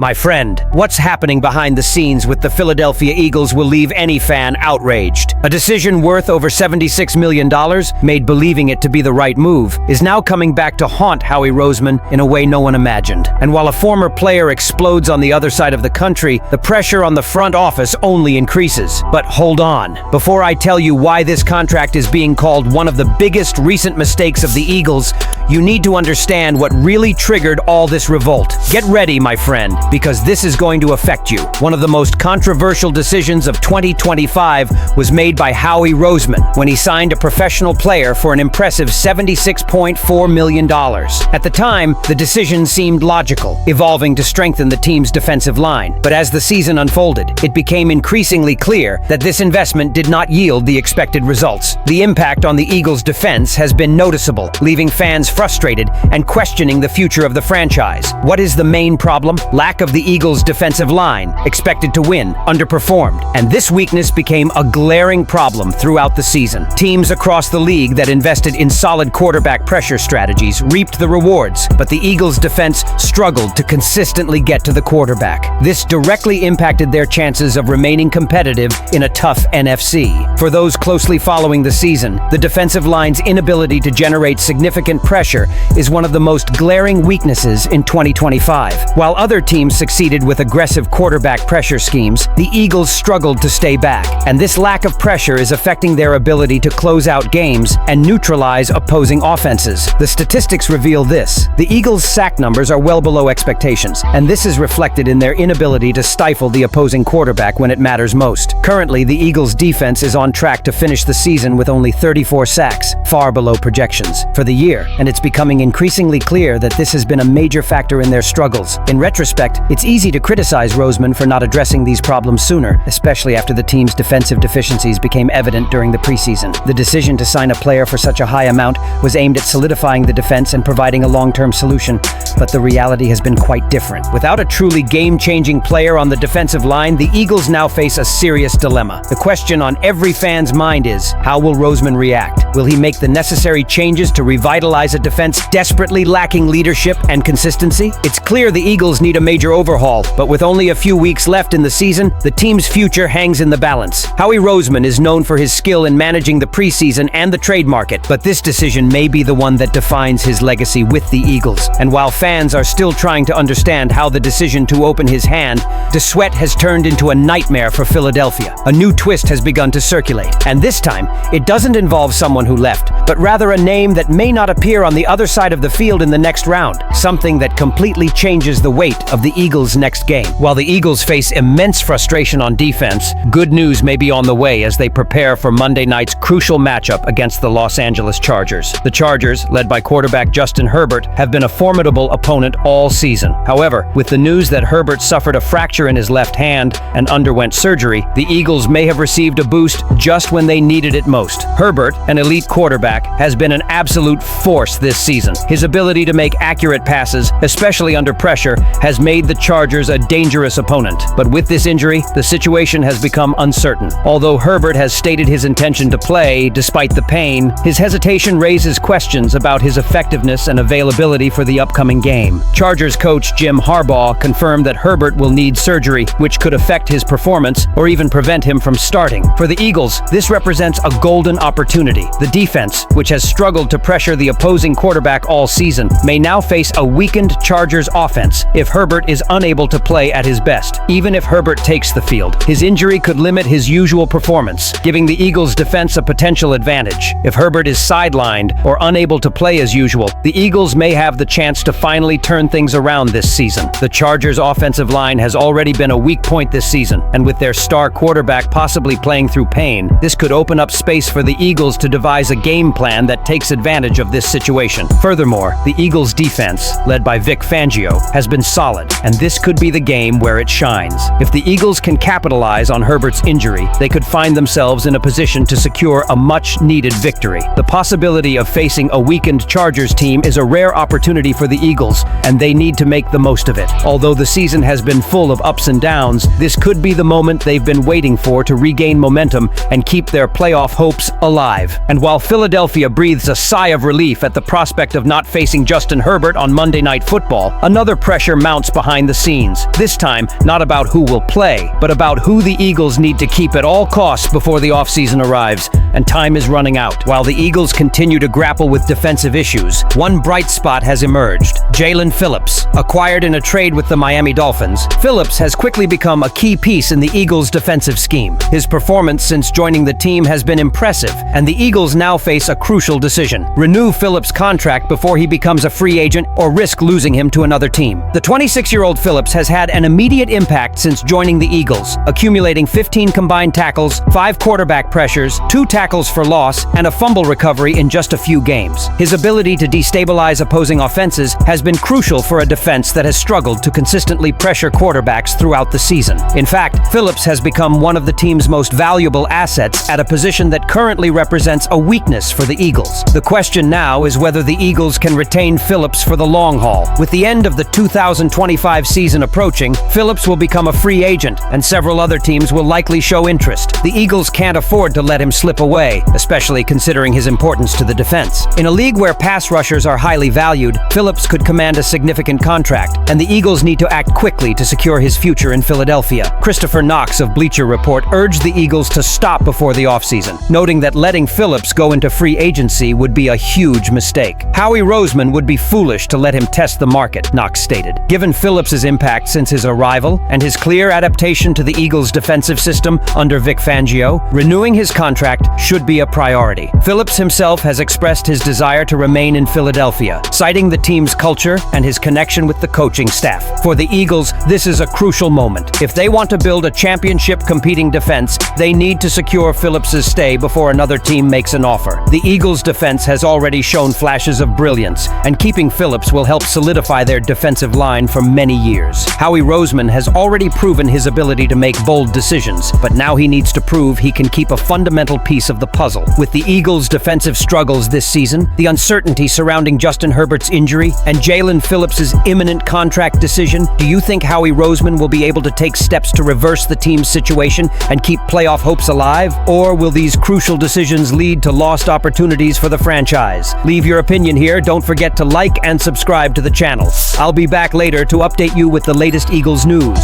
My friend, what's happening behind the scenes with the Philadelphia Eagles will leave any fan outraged. A decision worth over $76 million, made believing it to be the right move, is now coming back to haunt Howie Roseman in a way no one imagined. And while a former player explodes on the other side of the country, the pressure on the front office only increases. But hold on. Before I tell you why this contract is being called one of the biggest recent mistakes of the Eagles, you need to understand what really triggered all this revolt. Get ready, my friend, because this is going to affect you. One of the most controversial decisions of 2025 was made by Howie Roseman when he signed a professional player for an impressive $76.4 million. At the time, the decision seemed logical, evolving to strengthen the team's defensive line. But as the season unfolded, it became increasingly clear that this investment did not yield the expected results. The impact on the Eagles' defense has been noticeable, leaving fans frustrated and questioning the future of the franchise. What is the main problem? Lack of the Eagles' defensive line, expected to win, underperformed. And this weakness became a glaring problem throughout the season. Teams across the league that invested in solid quarterback pressure strategies reaped the rewards, but the Eagles' defense struggled to consistently get to the quarterback. This directly impacted their chances of remaining competitive in a tough NFC. For those closely following the season, the defensive line's inability to generate significant pressure is one of the most glaring weaknesses in 2025. While other teams succeeded with aggressive quarterback pressure schemes, the Eagles struggled to stay back, and this lack of pressure is affecting their ability to close out games and neutralize opposing offenses. The statistics reveal this. The Eagles' sack numbers are well below expectations, and this is reflected in their inability to stifle the opposing quarterback when it matters most. Currently, the Eagles' defense is on track to finish the season with only 34 sacks, far below projections for the year, and it's becoming increasingly clear that this has been a major factor in their struggles. In retrospect, it's easy to criticize Roseman for not addressing these problems sooner, especially after the team's defensive deficiencies became evident during the preseason. The decision to sign a player for such a high amount was aimed at solidifying the defense and providing a long-term solution, but the reality has been quite different. Without a truly game-changing player on the defensive line, the Eagles now face a serious dilemma. The question on every fan's mind is, how will Roseman react? Will he make the necessary changes to revitalize a defense desperately lacking leadership and consistency? It's clear the Eagles need a major overhaul, but with only a few weeks left in the season, the team's future hangs in the balance. Howie Roseman is known for his skill in managing the preseason and the trade market, but this decision may be the one that defines his legacy with the Eagles. And while fans are still trying to understand how the decision to open his hand, the sweat has turned into a nightmare for Philadelphia. A new twist has begun to circulate, and this time, it doesn't involve someone who left, but rather a name that may not appear on the other side of the field in the next round, something that completely changes the weight of the Eagles' next game. While the Eagles face immense frustration on defense, good news may be on the way as they prepare for Monday night's crucial matchup against the Los Angeles Chargers. The Chargers, led by quarterback Justin Herbert, have been a formidable opponent all season. However, with the news that Herbert suffered a fracture in his left hand and underwent surgery, the Eagles may have received a boost just when they needed it most. Herbert, an elite quarterback, has been an absolute force this season. His ability to make accurate passes, especially under pressure, has made the Chargers a dangerous opponent. But with this injury, the situation has become uncertain. Although Herbert has stated his intention to play despite the pain, his hesitation raises questions about his effectiveness and availability for the upcoming game. Chargers coach Jim Harbaugh confirmed that Herbert will need surgery, which could affect his performance or even prevent him from starting. For the Eagles, this represents a golden opportunity. The defense, which has struggled to pressure the opposing quarterback all season, may now face a weakened Chargers offense if Herbert is unable to play at his best. Even if Herbert takes the field, his injury could limit his usual performance, giving the Eagles' defense a potential advantage. If Herbert is sidelined or unable to play as usual, the Eagles may have the chance to finally turn things around this season. The Chargers' offensive line has already been a weak point this season, and with their star quarterback possibly playing through pain, this could open up space for the Eagles to devise a game plan that takes advantage of this situation. Furthermore, the Eagles' defense, led by Vic Fangio, has been solid, and this could be the game where it shines. If the Eagles can capitalize on Herbert's injury, they could find themselves in a position to secure a much-needed victory. The possibility of facing a weakened Chargers team is a rare opportunity for the Eagles, and they need to make the most of it. Although the season has been full of ups and downs, this could be the moment they've been waiting for to regain momentum and keep their playoff hopes alive. And while Philadelphia breathes a sigh of relief at the prospect of not facing Justin Herbert on Monday Night Football, another pressure mounts behind the scenes. This time, not about who will play, but about who the Eagles need to keep at all costs before the offseason arrives, and time is running out. While the Eagles continue to grapple with defensive issues, one bright spot has emerged: Jalen Phillips. Acquired in a trade with the Miami Dolphins, Phillips has quickly become a key piece in the Eagles' defensive scheme. His performance since joining the team has been impressive, and the Eagles now face a crucial decision: renew Phillips' contract before he becomes a free agent or risk losing him to another team. The 26-year-old Phillips has had an immediate impact since joining the Eagles, accumulating 15 combined tackles, 5 quarterback pressures, 2 tackles for loss, and a fumble recovery in just a few games. His ability to destabilize opposing offenses has been crucial for a defense that has struggled to consistently pressure quarterbacks throughout the season. In fact, Phillips has become one of the team's most valuable assets at a position that currently represents a weakness for the Eagles. The question now is whether the Eagles can retain Phillips for the long haul. With the end of the 2025 season approaching, Phillips will become a free agent, and several other teams will likely show interest. The Eagles can't afford to let him slip away, especially considering his importance to the defense. In a league where pass rushers are highly valued, Phillips could command a significant contract, and the Eagles need to act quickly to secure his future in Philadelphia. Christopher Knox of Bleacher Report urged the Eagles to stop before the offseason, noting that letting Phillips go into free agency would be a huge mistake. Howie Roseman would be foolish to let him test the market, Knox stated. Given Phillips' impact since his arrival and his clear adaptation to the Eagles' defensive system under Vic Fangio, renewing his contract should be a priority. Phillips himself has expressed his desire to remain in Philadelphia, citing the team's culture and his connection with the coaching staff. For the Eagles, this is a crucial moment. If they want to build a championship-competing defense, they need to secure Phillips' stay before another team makes an offer. The Eagles' defense has already shown flashes of brilliance, and keeping Phillips will help solidify their defensive line for many years. Howie Roseman has already proven his ability to make bold decisions, but now he needs to prove he can keep a fundamental piece of the puzzle. With the Eagles' defensive struggles this season, the uncertainty surrounding Justin Herbert's injury, and Jalen Phillips' imminent contract decision, do you think Howie Roseman will be able to take steps to reverse the team's situation and keep playoff hopes alive? Or will these crucial decisions lead to lost opportunities for the franchise? Leave your opinion here. Don't forget to like and subscribe to the channel. I'll be back later to update you with the latest Eagles news.